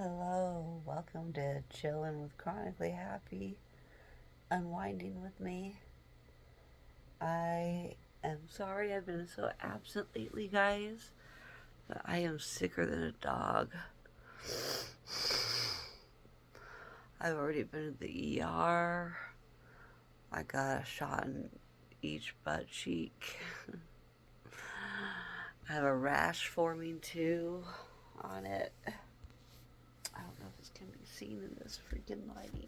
Hello, welcome to Chillin with Chronically Happy, Unwinding with Me. I am sorry I've been so absent lately, guys, but I am sicker than a dog. I've already been in the ER. I got a shot in each butt cheek. I have a rash forming too on it. I don't know if this can be seen in this freaking lighting.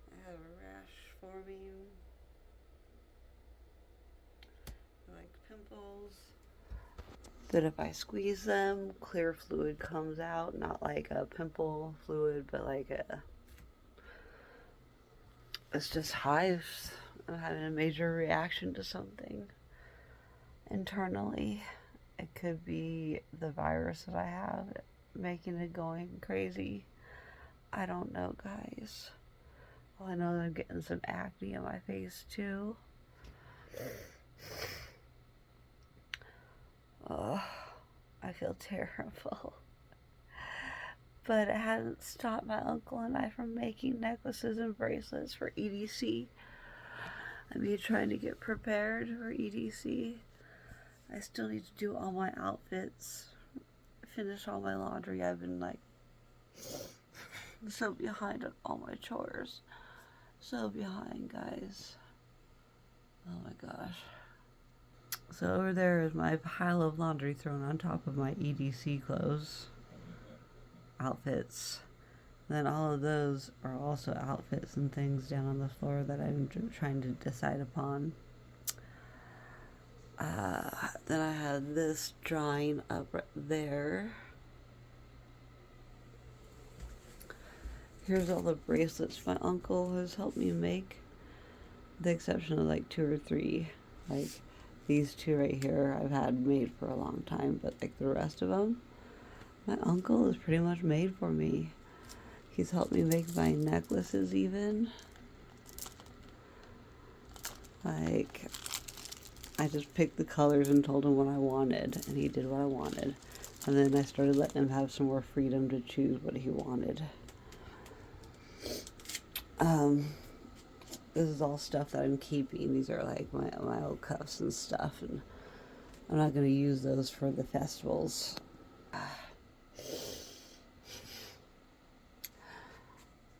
I have a rash forming, like pimples, that if I squeeze them, clear fluid comes out. Not like a pimple fluid, but like it's just hives. I'm having a major reaction to something internally. It could be the virus that I have making it going crazy. I don't know, guys. Well, I know that I'm getting some acne on my face too. Oh, I feel terrible. But it hasn't stopped my uncle and I from making necklaces and bracelets for EDC. I'm trying to get prepared for EDC. I still need to do all my outfits, finish all my laundry. I've been like so behind on all my chores. So behind, guys. Oh my gosh. So over there is my pile of laundry thrown on top of my EDC clothes, outfits. Then all of those are also outfits and things down on the floor that I'm trying to decide upon. Then I had this drawing up right there. Here's all the bracelets my uncle has helped me make. The exception of like 2 or 3. Like these 2 right here I've had made for a long time, but like the rest of them, my uncle has pretty much made for me. He's helped me make my necklaces even. Like, I just picked the colors and told him what I wanted, and he did what I wanted. And then I started letting him have some more freedom to choose what he wanted. This is all stuff that I'm keeping. These are like my old cuffs and stuff, and I'm not going to use those for the festivals.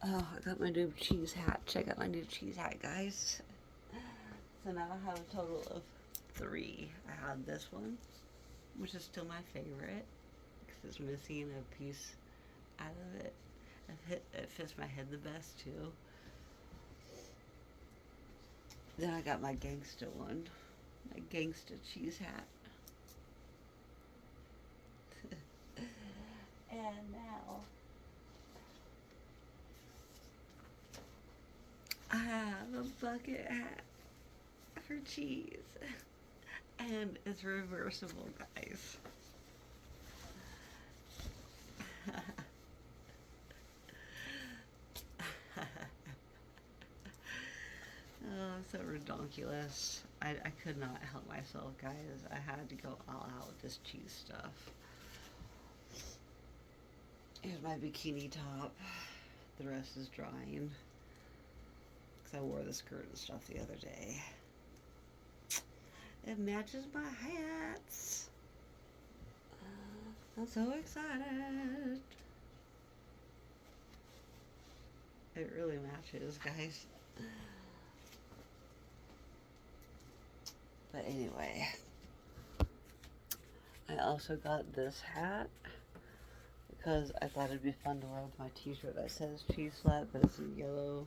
Oh, I got my new cheese hat. Check out my new cheese hat, guys. So now I have a total of 3. I had this one, which is still my favorite, because it's missing a piece out of it. It fits my head the best, too. Then I got my gangsta one, my gangsta cheese hat. And now I have a bucket hat for cheese. And it's reversible, guys. Oh, I'm so redonkulous. I could not help myself, guys. I had to go all out with this cheese stuff. Here's my bikini top. The rest is drying, because I wore the skirt and stuff the other day. It matches my hats. I'm so excited. It really matches, guys. But anyway, I also got this hat because I thought it'd be fun to wear with my t-shirt that says cheese flat, but it's a yellow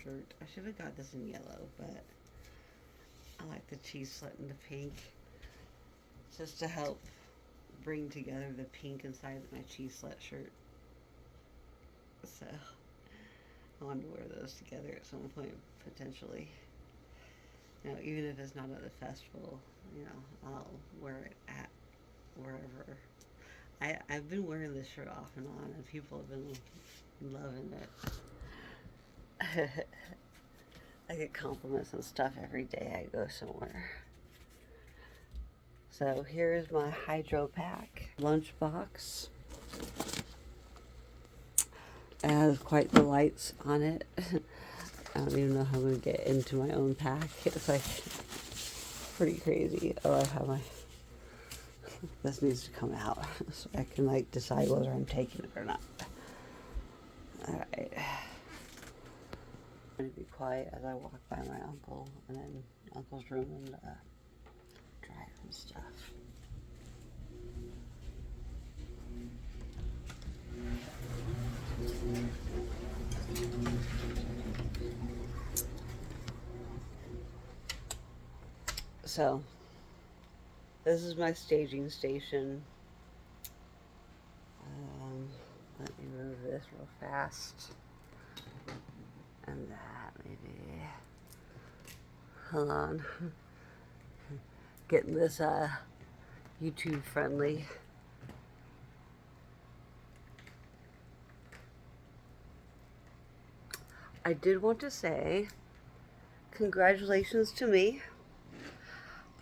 shirt. I should have got this in yellow, but I like the cheese slit in the pink, just to help bring together the pink inside my cheese slit shirt. So I want to wear those together at some point, potentially. You know, even if it's not at the festival, you know, I'll wear it at wherever. I've been wearing this shirt off and on, and people have been loving it. I get compliments and stuff every day I go somewhere. So here's my hydro pack lunchbox. It has quite the lights on it. I don't even know how I'm going to get into my own pack. It's like pretty crazy. Oh, I have my... This needs to come out so I can like decide whether I'm taking it or not. Alright. I'm going to be quiet as I walk by my uncle and then uncle's room and drive and stuff. So, this is my staging station. Let me move this real fast. And that, maybe. Hold on. Getting this YouTube friendly. I did want to say congratulations to me.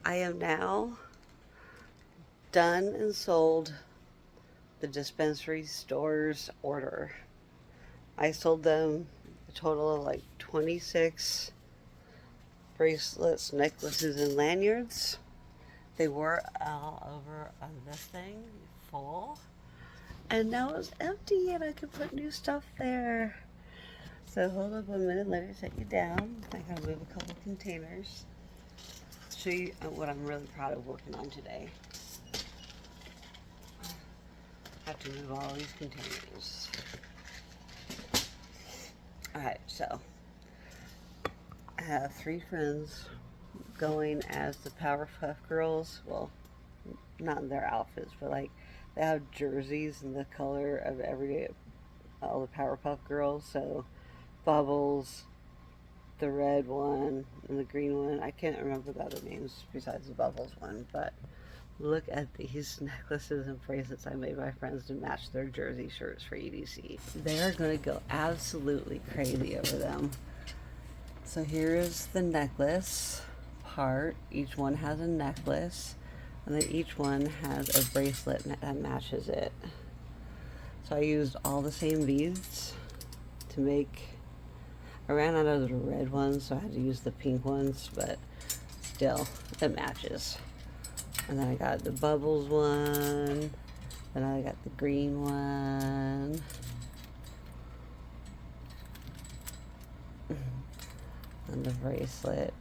I am now done and sold the dispensary store's order. I sold them a total of like 26 bracelets, necklaces, and lanyards. They were all over on this thing, full. And now it's empty and I can put new stuff there. So hold up 1 minute, let me set you down. I gotta move a couple containers. Show you what I'm really proud of working on today. I have to move all these containers. Alright, so I have 3 friends going as the Powerpuff Girls. Well, not in their outfits, but like they have jerseys in the color of all the Powerpuff Girls. So Bubbles, the red one, and the green one. I can't remember the other names besides the Bubbles one, but look at these necklaces and bracelets I made my friends to match their jersey shirts for EDC. They are going to go absolutely crazy over them. So here is the necklace part. Each one has a necklace, and then each one has a bracelet that matches it. So I used all the same beads to make... I ran out of the red ones, so I had to use the pink ones, but still, it matches. And then I got the Bubbles one, then I got the green one, and the bracelet.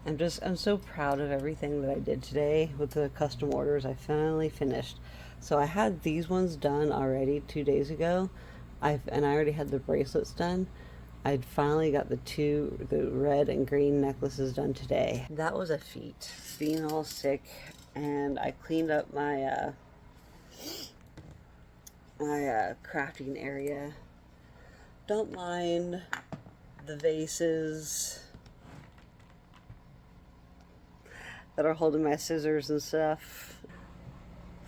I'm so proud of everything that I did today with the custom orders. I finally finished. So I had these ones done already 2 days ago. And I already had the bracelets done. I'd finally got the red and green necklaces done today. That was a feat, being all sick, and I cleaned up my crafting area. Don't mind the vases that are holding my scissors and stuff.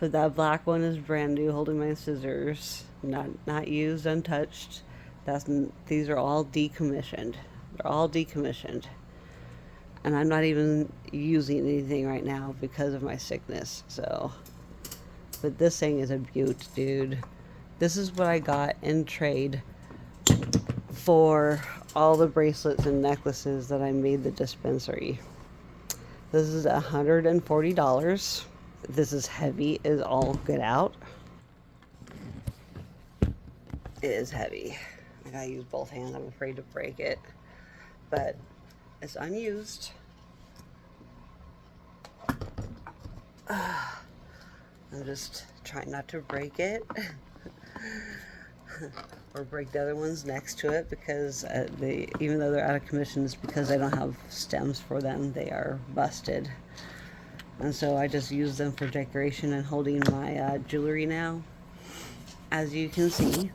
But that black one is brand new, holding my scissors. Not used, untouched. These are all decommissioned. They're all decommissioned. And I'm not even using anything right now because of my sickness. So, but this thing is a beaut, dude. This is what I got in trade for all the bracelets and necklaces that I made the dispensary. This is $140. This is heavy as all get out. It is heavy. I gotta use both hands. I'm afraid to break it. But it's unused. I'm just trying not to break it. Or break the other ones next to it, because even though they're out of commission, it's because I don't have stems for them. They are busted. And so I just use them for decoration and holding my jewelry now. As you can see,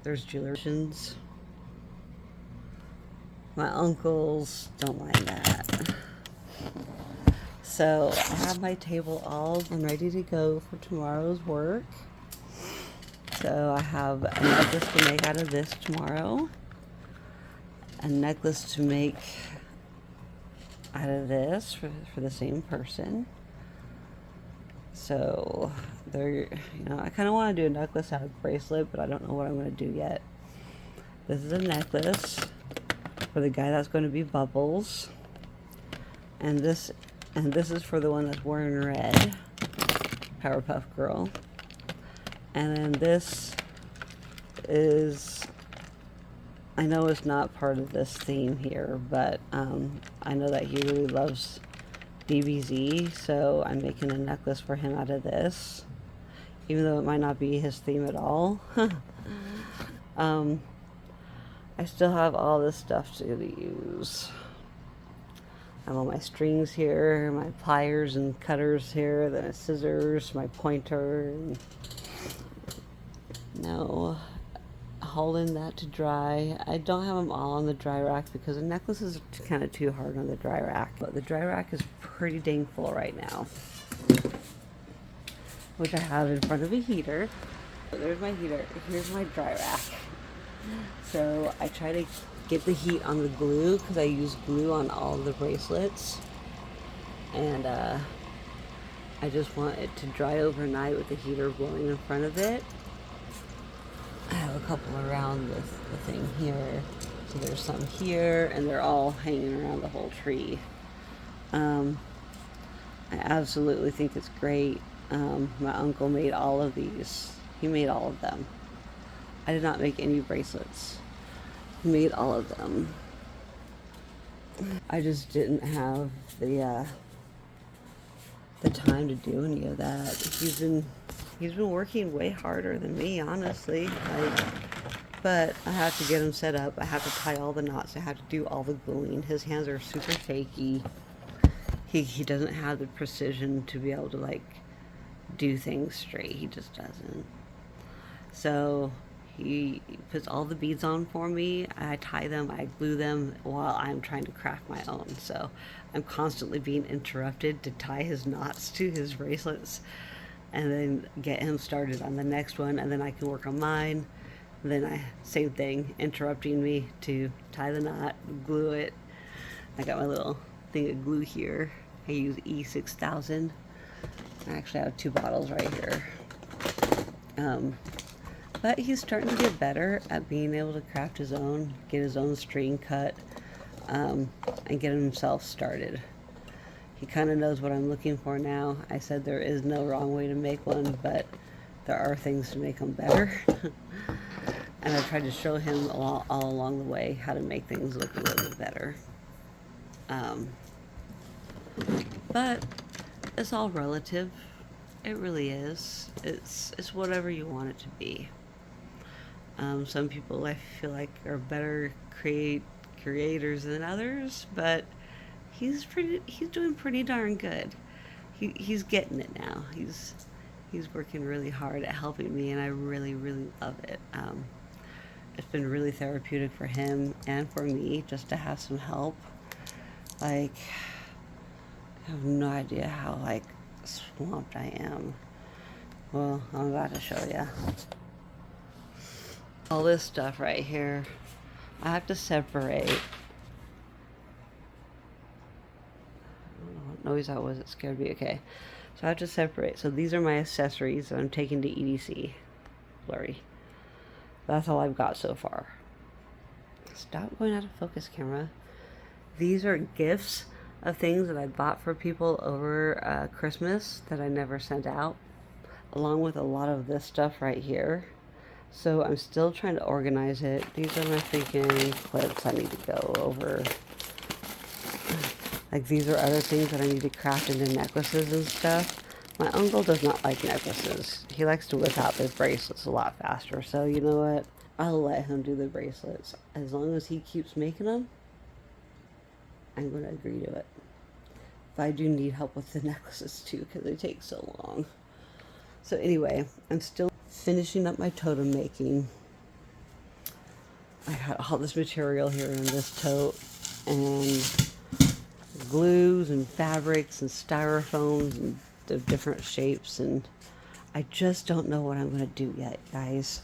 there's jewelry. My uncles don't mind that. So I have my table all ready to go for tomorrow's work. So I have a necklace to make out of this tomorrow. A necklace to make out of this for the same person. So they're, I kind of want to do a necklace out of bracelet, but I don't know what I'm going to do yet. This is a necklace for the guy that's going to be Bubbles, and this is for the one that's wearing red, Powerpuff Girl. And then this is, I know it's not part of this theme here, but I know that he really loves DBZ, so I'm making a necklace for him out of this, even though it might not be his theme at all. I still have all this stuff to use. I have all my strings here, my pliers and cutters here, then scissors, my pointer, and now holding that to dry. I don't have them all on the dry rack because the necklace is kind of too hard on the dry rack, but the dry rack is pretty dang full right now, which I have in front of a heater. So there's my heater. Here's my dry rack. So I try to get the heat on the glue because I use glue on all the bracelets, and I just want it to dry overnight with the heater blowing in front of it. I have a couple around the thing here. So there's some here, and they're all hanging around the whole tree. I absolutely think it's great. My uncle made all of these. He made all of them. I did not make any bracelets. He made all of them. I just didn't have the time to do any of that. He's been working way harder than me, honestly. But I have to get him set up. I have to tie all the knots. I have to do all the gluing. His hands are super shaky. He doesn't have the precision to be able to like do things straight. He just doesn't. So he puts all the beads on for me. I tie them, I glue them while I'm trying to craft my own. So I'm constantly being interrupted to tie his knots to his bracelets and then get him started on the next one, and then I can work on mine. And then same thing, interrupting me to tie the knot, glue it. I got my little thing of glue here. I use E6000. I actually have 2 bottles right here. But he's starting to get better at being able to craft his own, get his own string cut, and get himself started. He kind of knows what I'm looking for now. I said there is no wrong way to make one, but there are things to make them better. And I tried to show him all along the way how to make things look a little bit better. But it's all relative. It really is. It's whatever you want it to be. Some people I feel like are better creators than others, but he's doing pretty darn good. He's getting it now. He's working really hard at helping me, and I really, really love it. It's been really therapeutic for him and for me just to have some help. Like, I have no idea how like swamped I am. Well, I'm about to show you. All this stuff right here, I have to separate. I don't know what noise that was, it scared me. Okay, so I have to separate. So these are my accessories that I'm taking to EDC. Blurry. That's all I've got so far. Stop going out of focus, camera. These are gifts of things that I bought for people over Christmas that I never sent out, along with a lot of this stuff right here. So I'm still trying to organize it. These are my freaking clips I need to go over. Like, these are other things that I need to craft into necklaces and stuff. My uncle does not like necklaces. He likes to whip out his bracelets a lot faster. So you know what? I'll let him do the bracelets. As long as he keeps making them, I'm going to agree to it. But I do need help with the necklaces too, because they take so long. So anyway, I'm still finishing up my totem making. I got all this material here in this tote, and glues and fabrics and styrofoams and the different shapes, and I just don't know what I'm going to do yet, guys.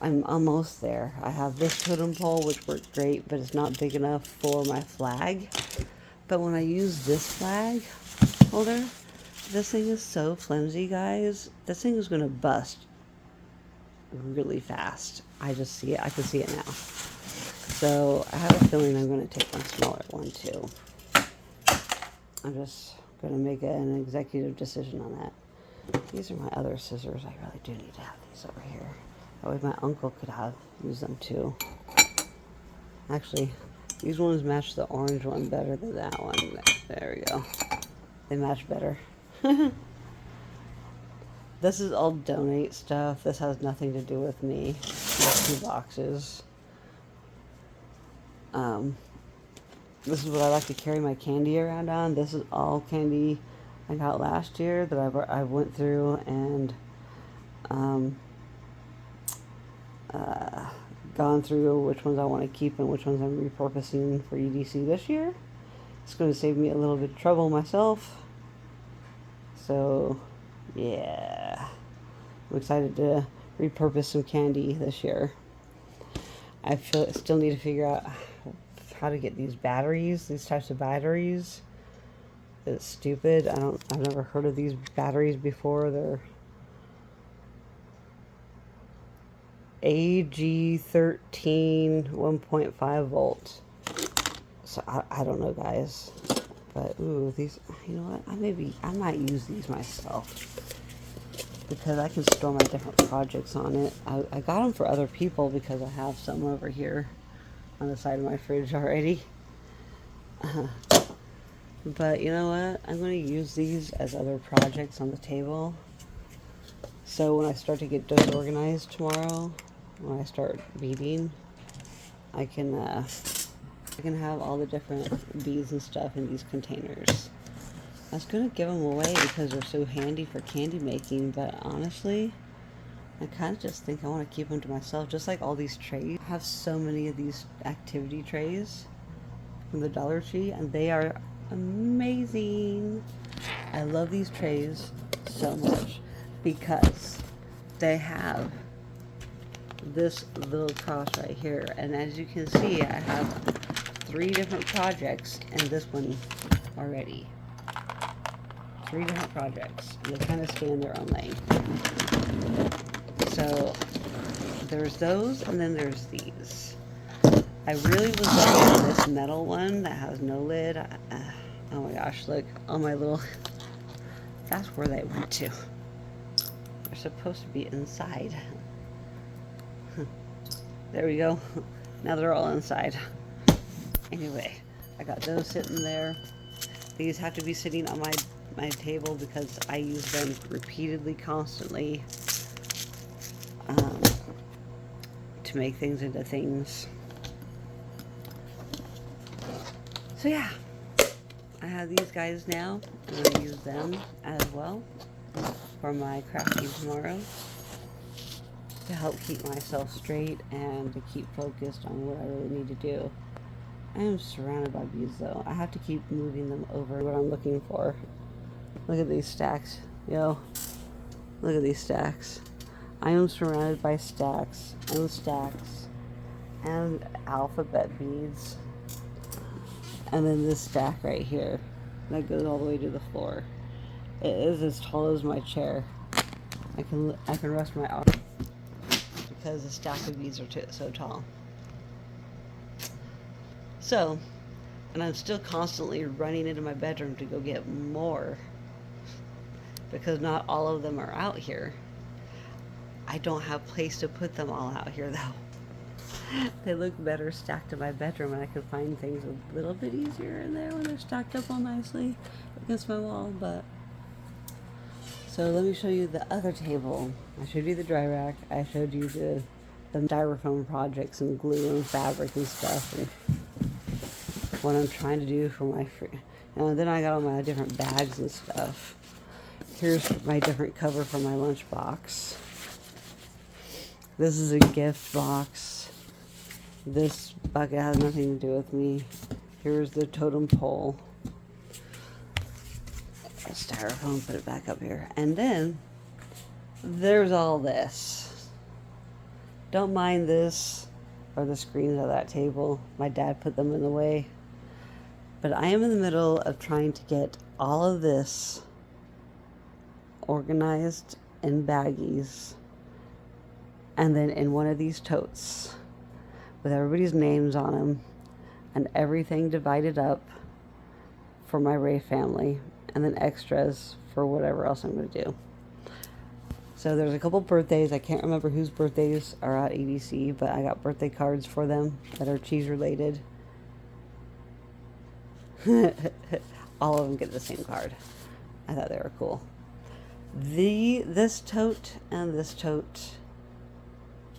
I'm almost there. I have this totem pole, which worked great, but it's not big enough for my flag. But when I use this flag holder, this thing is so flimsy, guys. This thing is going to bust really fast. I just see it. I can see it now. So I have a feeling I'm going to take my smaller one too. I'm just going to make an executive decision on that. These are my other scissors. I really do need to have these over here. That way my uncle could use them too. Actually, these ones match the orange one better than that one. There we go. They match better. This is all donate stuff. This has nothing to do with me. These 2 boxes. This is what I like to carry my candy around on. This is all candy I got last year that I went through and gone through which ones I want to keep and which ones I'm repurposing for EDC this year. It's going to save me a little bit of trouble myself. So, yeah. I'm excited to repurpose some candy this year. I still need to figure out how to get these types of batteries. It's stupid. I've never heard of these batteries before. They're AG13 1.5 volts. So I don't know, guys. But ooh, these, you know what? I might use these myself because I can store my different projects on it. I got them for other people because I have some over here on the side of my fridge already. But you know what? I'm going to use these as other projects on the table. So when I start to get disorganized tomorrow, when I start beading, I can have all the different beads and stuff in these containers. I was going to give them away because they're so handy for candy making, but honestly, I kind of just think I want to keep them to myself, just like all these trays. I have so many of these activity trays from the Dollar Tree, and they are amazing. I love these trays so much because they have this little cross right here, and as you can see, I have 3 different projects in this one already. 3 different projects. They kind of stay in their own lane. So there's those, and then there's these. I really was liking this metal one that has no lid. Oh my gosh, look, all my little, that's where they went to. They're supposed to be inside. There we go. Now they're all inside. Anyway, I got those sitting there. These have to be sitting on my table because I use them repeatedly, constantly, to make things into things. So yeah, I have these guys now. I'm going to use them as well for my crafting tomorrow to help keep myself straight and to keep focused on what I really need to do. I am surrounded by beads though. I have to keep moving them over what I'm looking for. Look at these stacks. Yo, look at these stacks. I am surrounded by stacks and stacks and alphabet beads. And then this stack right here that goes all the way to the floor. It is as tall as my chair. I can rest my arm because the stack of beads are so tall. So, and I'm still constantly running into my bedroom to go get more because not all of them are out here. I don't have place to put them all out here though. They look better stacked in my bedroom, and I can find things a little bit easier in there when they're stacked up all nicely against my wall. But so let me show you the other table. I showed you the dry rack. I showed you the styrofoam projects and glue and fabric and stuff, and what I'm trying to do for my and then I got all my different bags and stuff. Here's my different cover for my lunchbox. This is a gift box. This bucket has nothing to do with me. Here's the totem pole. Styrofoam, put it back up here. And then there's all this. Don't mind this or the screens of that table. My dad put them in the way. But I am in the middle of trying to get all of this organized in baggies and then in one of these totes with everybody's names on them and everything divided up for my Ray family, and then extras for whatever else I'm going to do. So there's a couple birthdays. I can't remember whose birthdays are at EDC, but I got birthday cards for them that are cheese related. All of them get the same card. I thought they were cool. This tote and this tote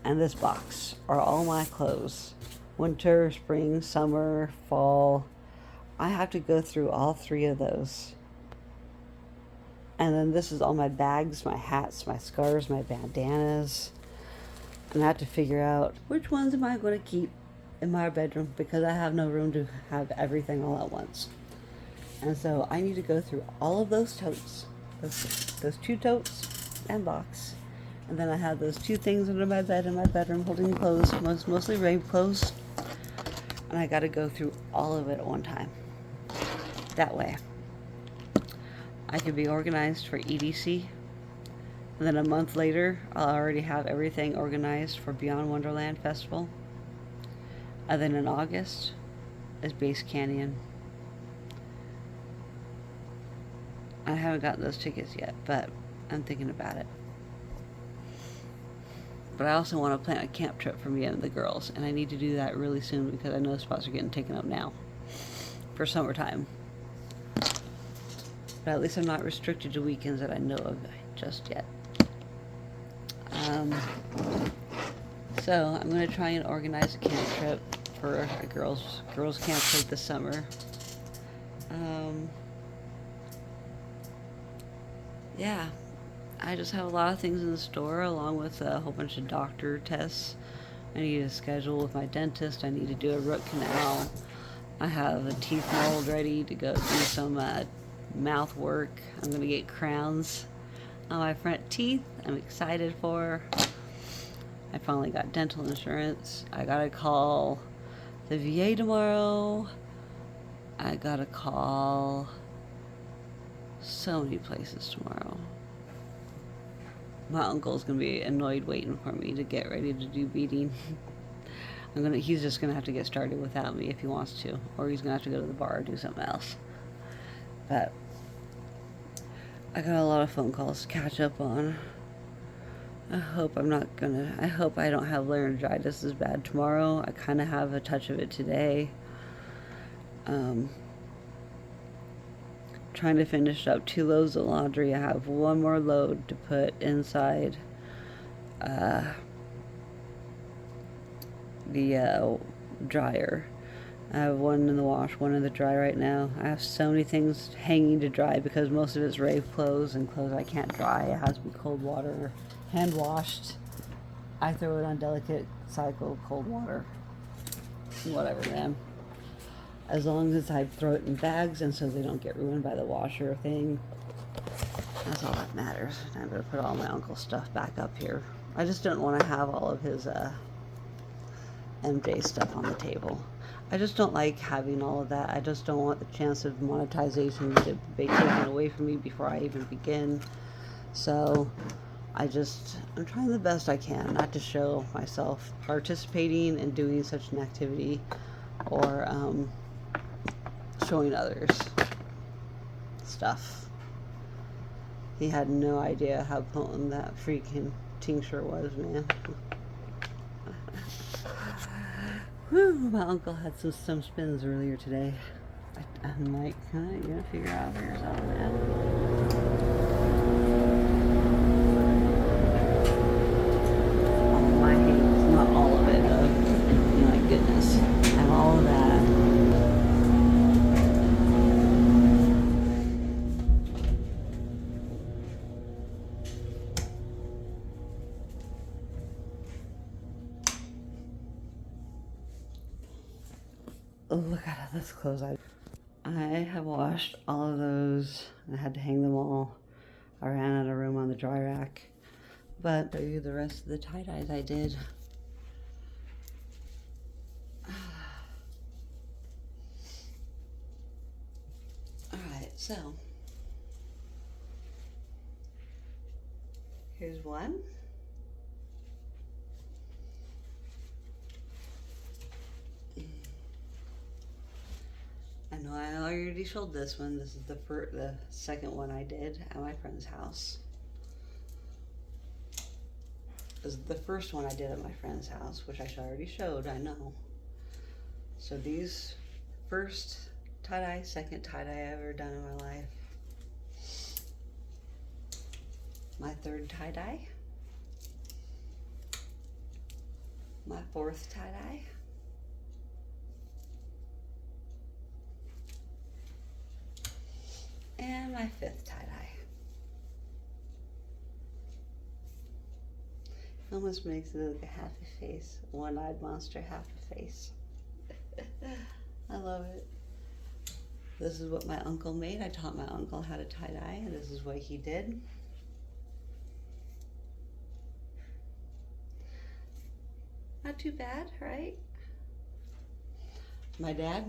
and this box are all my clothes. Winter, spring, summer, fall. I have to go through all three of those. And then this is all my bags, my hats, my scarves, my bandanas. And I have to figure out which ones am I going to keep in my bedroom, because I have no room to have everything all at once. And so I need to go through all of those totes, those two totes and box. And then I have those two things under my bed in my bedroom holding clothes, mostly rain clothes. And I got to go through all of it at one time. That way I can be organized for EDC, and then a month later I'll already have everything organized for Beyond Wonderland Festival. And then in August is Base Canyon. I haven't gotten those tickets yet, but I'm thinking about it. But I also want to plan a camp trip for me and the girls, and I need to do that really soon because I know spots are getting taken up now for summertime. But at least I'm not restricted to weekends that I know of just yet. So I'm going to try and organize a camp trip for a girls camp trip this summer. Yeah, I just have a lot of things in the store, along with a whole bunch of doctor tests. I need to schedule with my dentist. I need to do a root canal. I have a teeth mold ready to go do some mouth work. I'm going to get crowns on my front teeth. I'm excited for. I finally got dental insurance. I got to call the VA tomorrow. I got to call so many places tomorrow. My uncle's going to be annoyed waiting for me to get ready to do beading. He's just going to have to get started without me if he wants to, or he's going to have to go to the bar or do something else. But I got a lot of phone calls to catch up on. I hope I don't have laryngitis as bad tomorrow. I kind of have a touch of it today. Trying to finish up 2 loads of laundry. I have 1 more load to put inside the dryer. I have 1 in the wash, 1 in the dry right now. I have so many things hanging to dry because most of it's rave clothes and clothes I can't dry. It has to be cold water, hand washed. I throw it on delicate cycle cold water. Whatever, man. As long as I throw it in bags and so they don't get ruined by the washer thing. That's all that matters. I'm going to put all my uncle's stuff back up here. I just don't want to have all of his MJ stuff on the table. I just don't like having all of that. I just don't want the chance of monetization to be taken away from me before I even begin. So I'm trying the best I can not to show myself participating and doing such an activity or showing others stuff. He had no idea how potent that freaking tincture was, man. Whew, my uncle had some spins earlier today. I'm like, you gonna figure out for yourself, man. My hate, not all of it, though. My goodness. And all of that. Look at all those clothes I have washed all of those. I had to hang them all. I ran out of room on the dry rack. But I'll show you the rest of the tie-dyes I did. So, here's one. I know I already showed this one. This is the second one I did at my friend's house. This is the first one I did at my friend's house, which I already showed, I know. So these first tie-dye, second tie-dye I've ever done in my life. My third tie-dye. My fourth tie-dye. And my fifth tie-dye. Almost makes it look like a happy face. One-eyed monster happy face. I love it. This is what my uncle made. I taught my uncle how to tie-dye, and this is what he did. Not too bad, right? My dad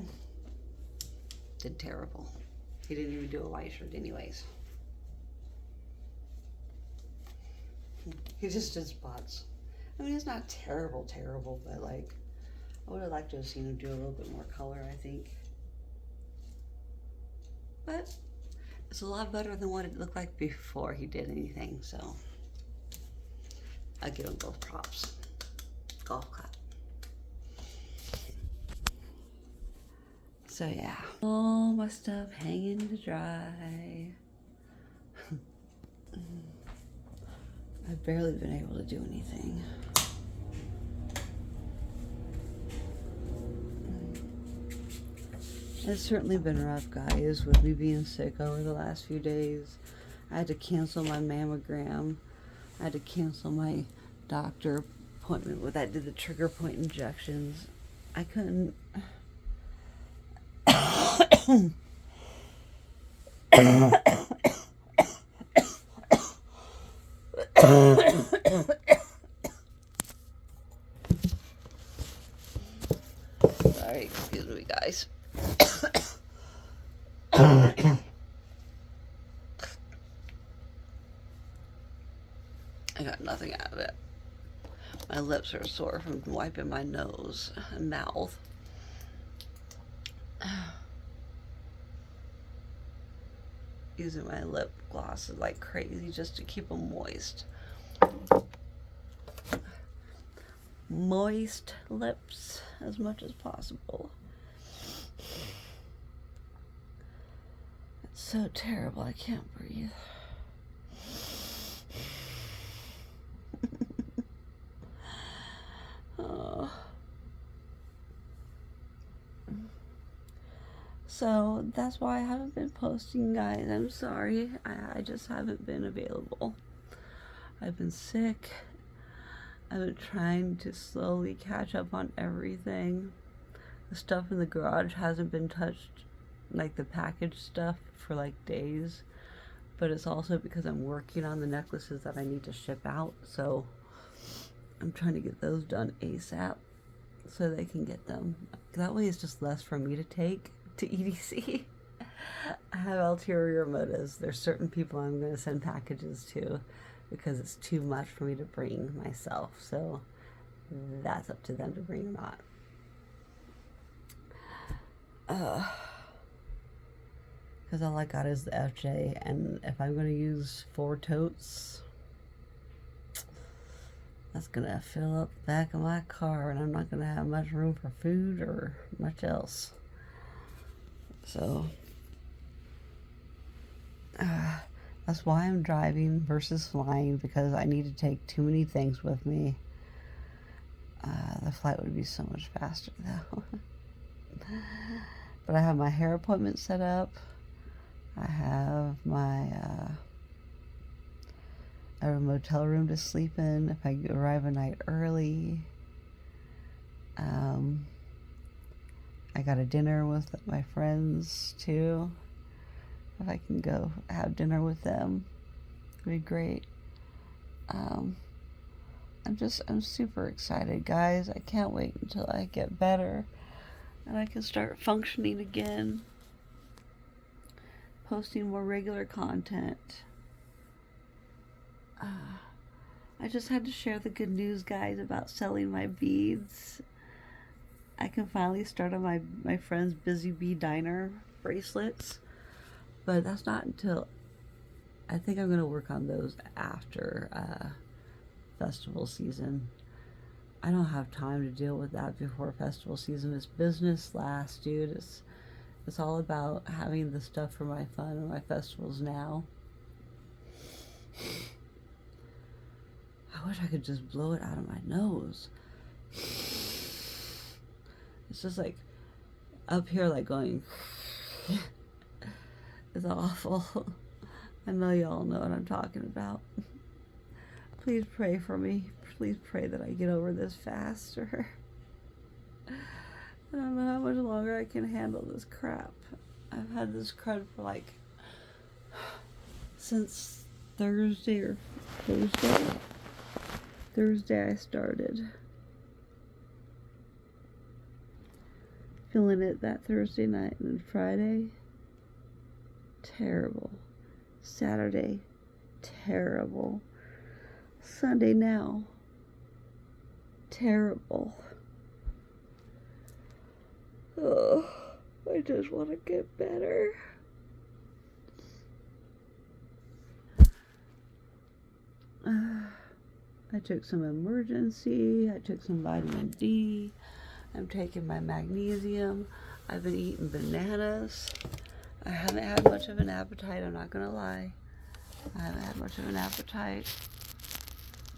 did terrible. He didn't even do a white shirt anyways. He just did spots. I mean, it's not terrible, but like, I would have liked to have seen him do a little bit more color, I think. But it's a lot better than what it looked like before he did anything, so I give him both props. Golf clap. So yeah, all my stuff hanging to dry. I've barely been able to do anything. It's certainly been rough, guys, with me being sick over the last few days. I had to cancel my mammogram. I had to cancel my doctor appointment where I did the trigger point injections. I couldn't. Sorry, excuse me, guys. I got nothing out of it. My lips are sore from wiping my nose and mouth. Using my lip gloss like crazy just to keep them moist. Moist lips as much as possible. It's so terrible, I can't breathe. Oh. So that's why I haven't been posting, guys. I'm sorry. I just haven't been available. I've been sick. I've been trying to slowly catch up on everything. The stuff in the garage hasn't been touched, like the packaged stuff, for like days. But it's also because I'm working on the necklaces that I need to ship out. So I'm trying to get those done ASAP so they can get them. That way it's just less for me to take to EDC. I have ulterior motives. There's certain people I'm going to send packages to because it's too much for me to bring myself. So that's up to them to bring or not. Because all I got is the FJ, and if I'm going to use 4 totes, that's going to fill up the back of my car, and I'm not going to have much room for food or much else. So that's why I'm driving versus flying, because I need to take too many things with me. The flight would be so much faster though. But I have my hair appointment set up. I have my I have a motel room to sleep in if I arrive a night early. I got a dinner with my friends too. If I can go have dinner with them, it'd be great. I'm super excited, guys. I can't wait until I get better and I can start functioning again. posting more regular content. I just had to share the good news, guys, about selling my beads. I can finally start on my friend's Busy Bee Diner bracelets. But that's not until, I think I'm going to work on those after festival season. I don't have time to deal with that before festival season. It's business last, dude. It's all about having the stuff for my fun and my festivals now. I wish I could just blow it out of my nose. It's just like up here, like going. It's awful. I know y'all know what I'm talking about. Please pray for me. Please pray that I get over this faster. I don't know how much longer I can handle this crap. I've had this crud for like since Thursday or Thursday. Thursday I started feeling it that Thursday night, and then Friday, terrible. Saturday, terrible. Sunday now, terrible. Oh, I just want to get better. I took some emergency. I took some vitamin D. I'm taking my magnesium. I've been eating bananas. I haven't had much of an appetite, I'm not going to lie. I haven't had much of an appetite.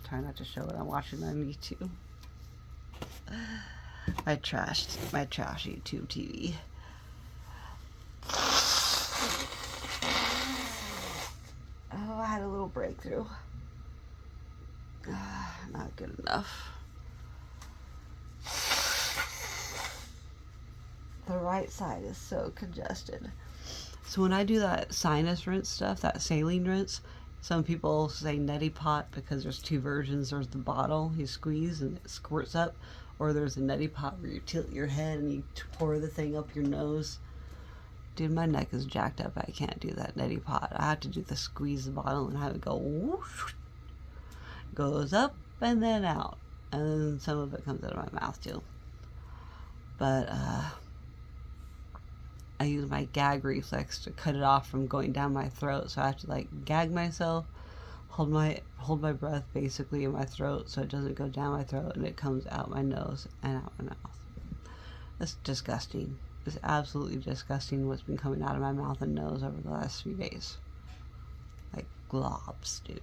Try not to show it. I'm watching on YouTube. My trash YouTube TV. Oh, I had a little breakthrough. Not good enough. The right side is so congested. So when I do that sinus rinse stuff, that saline rinse, some people say neti pot because there's two versions. There's the bottle you squeeze and it squirts up, or there's a neti pot where you tilt your head and you pour the thing up your nose. Dude, my neck is jacked up. I can't do that neti pot. I have to do the squeeze the bottle and have it go whoosh, goes up and then out, and then some of it comes out of my mouth too. But I use my gag reflex to cut it off from going down my throat, so I have to like gag myself, hold my breath basically in my throat so it doesn't go down my throat and it comes out my nose and out my mouth. That's disgusting. It's absolutely disgusting what's been coming out of my mouth and nose over the last 3 days. Like globs, dude.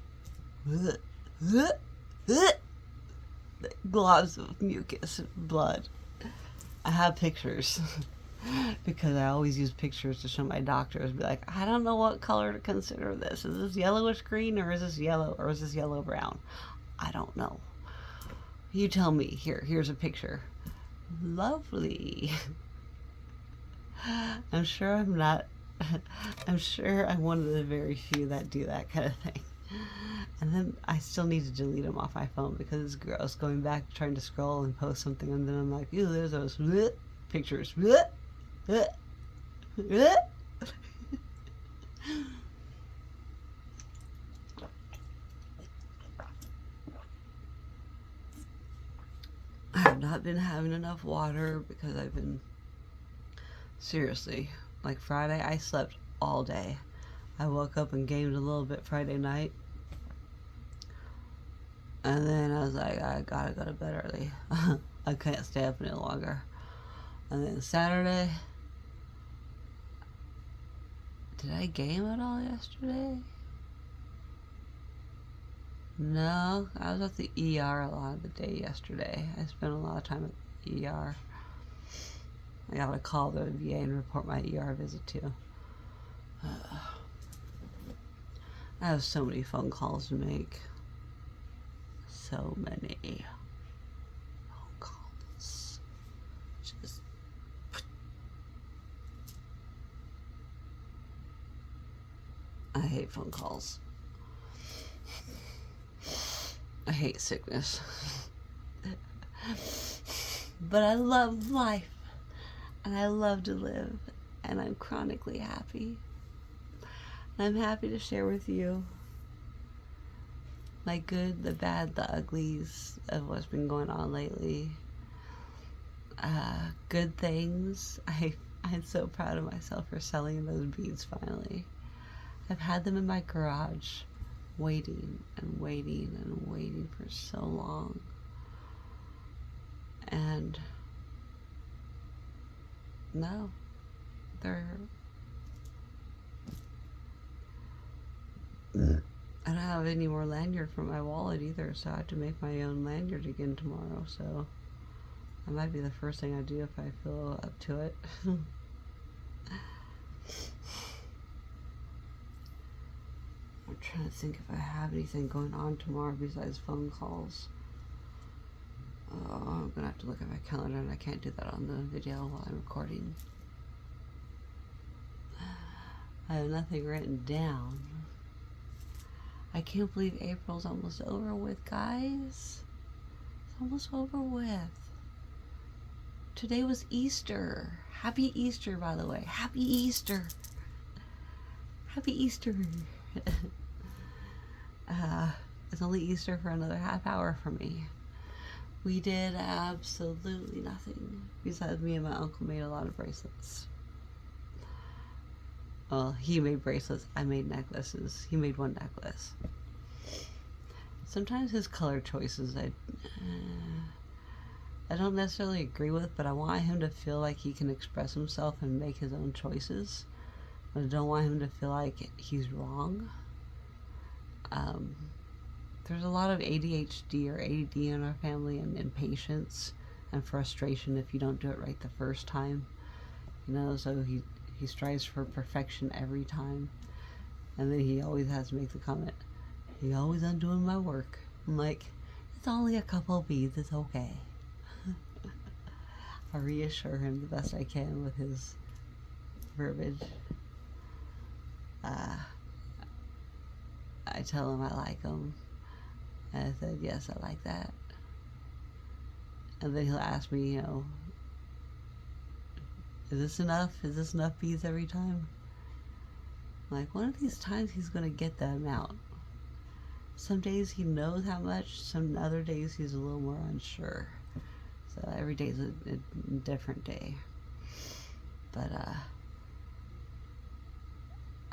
Globs of mucus and blood. I have pictures because I always use pictures to show my doctors. Be like, I don't know what color to consider this. Is this yellowish green, or is this yellow, or is this yellow brown? I don't know. You tell me. Here's a picture. Lovely. I'm sure I'm not. I'm sure I'm one of the very few that do that kind of thing. And then I still need to delete them off my phone because it's gross going back trying to scroll and post something, and then I'm like, ew, there's those pictures. I have not been having enough water because I've been, seriously, like Friday I slept all day. I woke up and gamed a little bit Friday night, and then I was like, I gotta go to bed early. I can't stay up any longer. And then Saturday, did I game at all yesterday? No, I was at the ER a lot of the day yesterday. I spent a lot of time at the ER. I gotta call the VA and report my ER visit too. I have so many phone calls to make. So many phone calls. Just I hate phone calls. I hate sickness. But I love life. And I love to live. And I'm chronically happy. I'm happy to share with you my good, the bad, the uglies of what's been going on lately. Good things. I'm so proud of myself for selling those beads finally. I've had them in my garage waiting and waiting and waiting for so long. And no, I don't have any more lanyard for my wallet either, so I have to make my own lanyard again tomorrow, so that might be the first thing I do if I feel up to it. I'm trying to think if I have anything going on tomorrow besides phone calls. Oh, I'm gonna have to look at my calendar, and I can't do that on the video while I'm recording. I have nothing written down. I can't believe April's almost over with, guys. It's almost over with. Today was Easter. Happy Easter, by the way. Happy Easter. Happy Easter. It's only Easter for another half hour for me. We did absolutely nothing. Besides, me and my uncle made a lot of bracelets. Well, he made bracelets. I made necklaces. He made one necklace. Sometimes his color choices I don't necessarily agree with, but I want him to feel like he can express himself and make his own choices. But I don't want him to feel like he's wrong. There's a lot of ADHD or ADD in our family, and impatience and frustration if you don't do it right the first time. You know, so he strives for perfection every time. And then he always has to make the comment, "You're always undoing my work." I'm like, it's only a couple of beads, it's okay. I reassure him the best I can with his verbiage. I tell him I like them. And I said, yes, I like that. And then he'll ask me, you know, is this enough? Is this enough beads every time? I'm like, one of these times he's going to get the amount. Some days he knows how much, some other days he's a little more unsure. So every day is a different day. But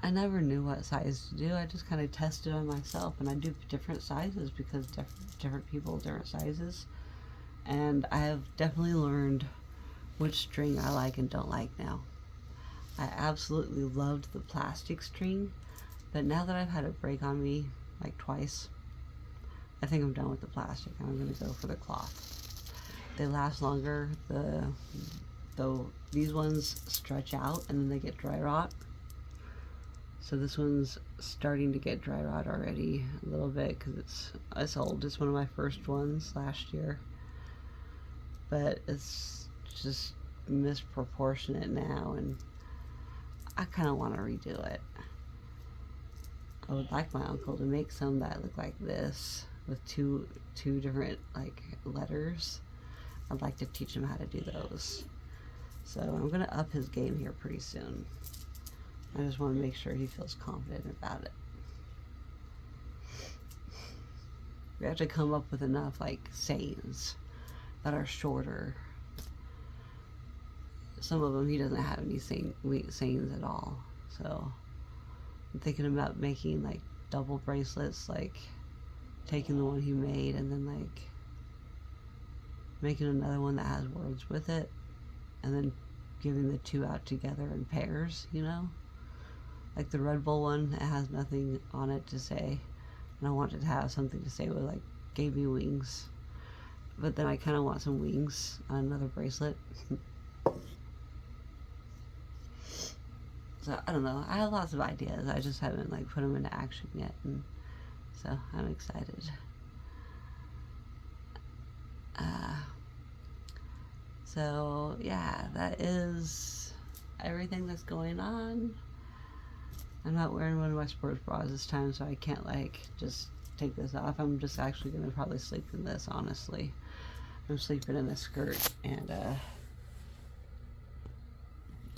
I never knew what size to do. I just kind of tested on myself, and I do different sizes because different people, different sizes. And I have definitely learned which string I like and don't like now. I absolutely loved the plastic string, but now that I've had it break on me like twice, I think I'm done with the plastic. I'm going to go for the cloth. They last longer. These ones stretch out and then they get dry rot. So this one's starting to get dry rot already a little bit because it's old. It's one of my first ones last year, but it's just misproportionate now, and I kind of want to redo it. I would like my uncle to make some that look like this with two different like letters. I'd like to teach him how to do those. So I'm gonna up his game here pretty soon. I just want to make sure he feels confident about it. We have to come up with enough like sayings that are shorter. Some of them he doesn't have any sayings at all. So I'm thinking about making like double bracelets, like taking the one he made and then like making another one that has words with it, and then giving the two out together in pairs, you know? Like the Red Bull one, it has nothing on it to say, and I want it to have something to say with like, gave me wings. But then I kind of want some wings on another bracelet. So I don't know, I have lots of ideas, I just haven't like put them into action yet, and so I'm excited. So yeah, that is everything that's going on. I'm not wearing one of my sports bras this time, so I can't like just take this off. I'm just actually gonna probably sleep in this, honestly. I'm sleeping in a skirt and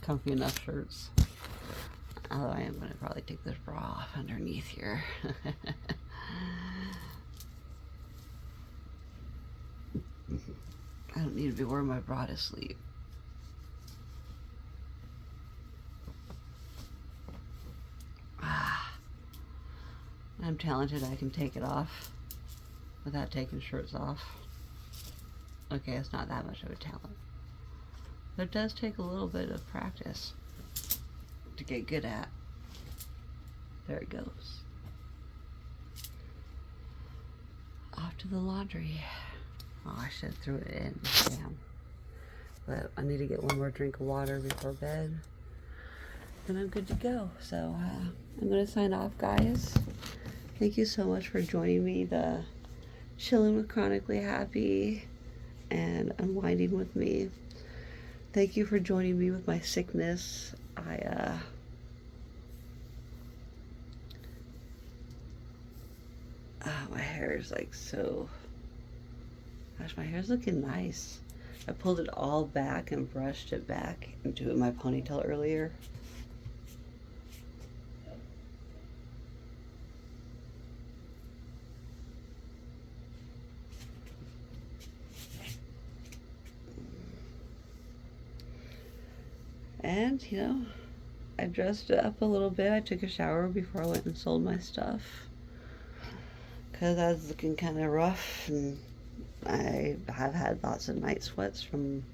comfy enough shirts. Although I am going to probably take this bra off underneath here. I don't need to be wearing my bra to sleep. I'm talented, I can take it off without taking shirts off. Okay, it's not that much of a talent. But it does take a little bit of practice to get good at. There it goes. Off to the laundry. Oh, I should have threw it in. Damn. But I need to get one more drink of water before bed. Then I'm good to go. So I'm going to sign off, guys. Thank you so much for joining me. The Chillin with Chronically Happy and Unwinding with Me. Thank you for joining me with my sickness. My hair is like so... Gosh, my hair's looking nice. I pulled it all back and brushed it back into my ponytail earlier. And, you know, I dressed it up a little bit. I took a shower before I went and sold my stuff, because I was looking kind of rough, and I have had lots of night sweats from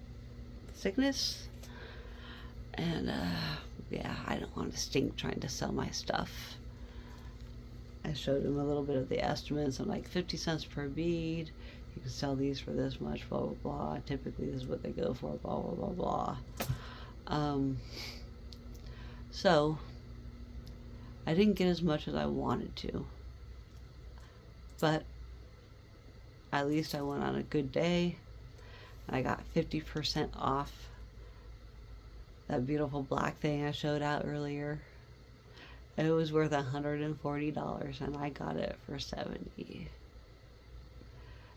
sickness. And, yeah, I don't want to stink trying to sell my stuff. I showed him a little bit of the estimates. I'm like, 50 cents per bead. You can sell these for this much, blah, blah, blah. Typically, this is what they go for, blah, blah, blah, blah. So I didn't get as much as I wanted to, but at least I went on a good day. I got 50% off that beautiful black thing I showed out earlier. It was worth $140 and I got it for $70.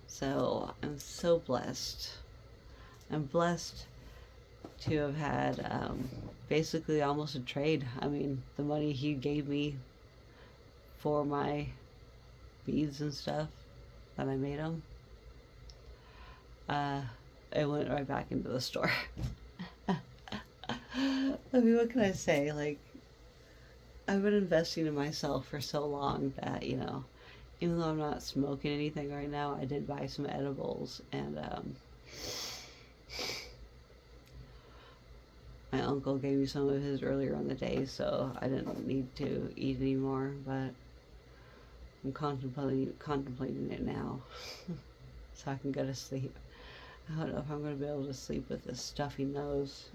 So I'm so blessed. I'm blessed to have had basically almost a trade. I mean, the money he gave me for my beads and stuff that I made him, it went right back into the store. I mean, what can I say? Like, I've been investing in myself for so long that, you know, even though I'm not smoking anything right now, I did buy some edibles, and my uncle gave me some of his earlier in the day, so I didn't need to eat anymore, but I'm contemplating it now so I can go to sleep. I don't know if I'm going to be able to sleep with this stuffy nose.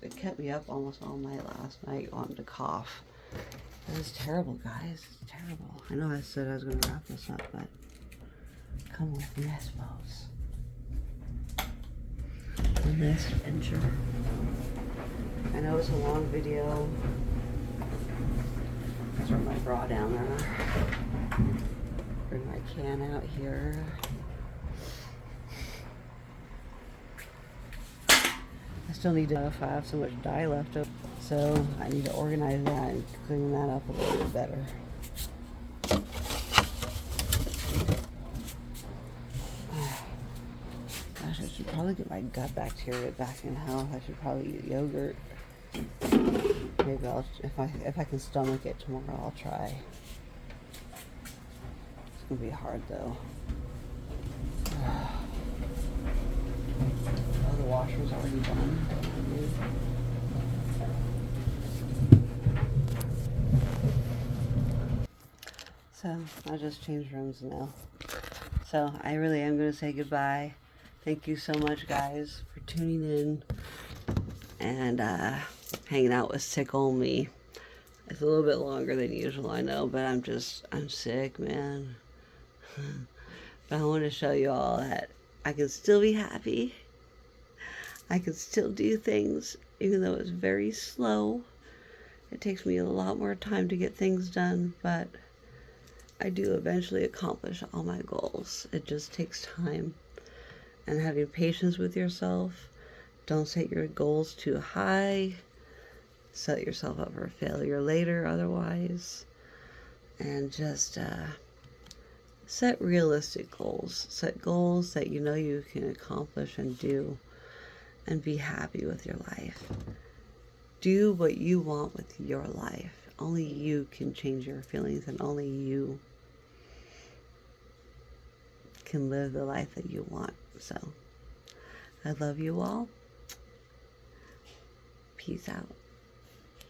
It kept me up almost all night last night wanting to cough. It was terrible, guys. It's terrible. I know I said I was going to wrap this up, but come with me, I suppose. On this adventure. I know it's a long video. Throw my bra down there. Bring my can out here. I still need to know if I have so much dye left over. So I need to organize that and clean that up a little bit better. Gosh, I should probably get my gut bacteria back in health. I should probably eat yogurt. Maybe I'll, if I can stomach it tomorrow, I'll try. It's gonna be hard though. Oh, the washer's already done. So I just changed rooms now. So I really am going to say goodbye. Thank you so much, guys, for tuning in and hanging out with sick old me. It's a little bit longer than usual, I know, but I'm sick, man. But I want to show you all that I can still be happy. I can still do things, even though it's very slow. It takes me a lot more time to get things done, but I do eventually accomplish all my goals. It just takes time and having patience with yourself. Don't set your goals too high. set yourself up for failure later otherwise. And just set realistic goals. Set goals that you know you can accomplish and do, and be happy with your life. Do what you want with your life. Only you can change your feelings, and only you can live the life that you want. So, I love you all. Peace out.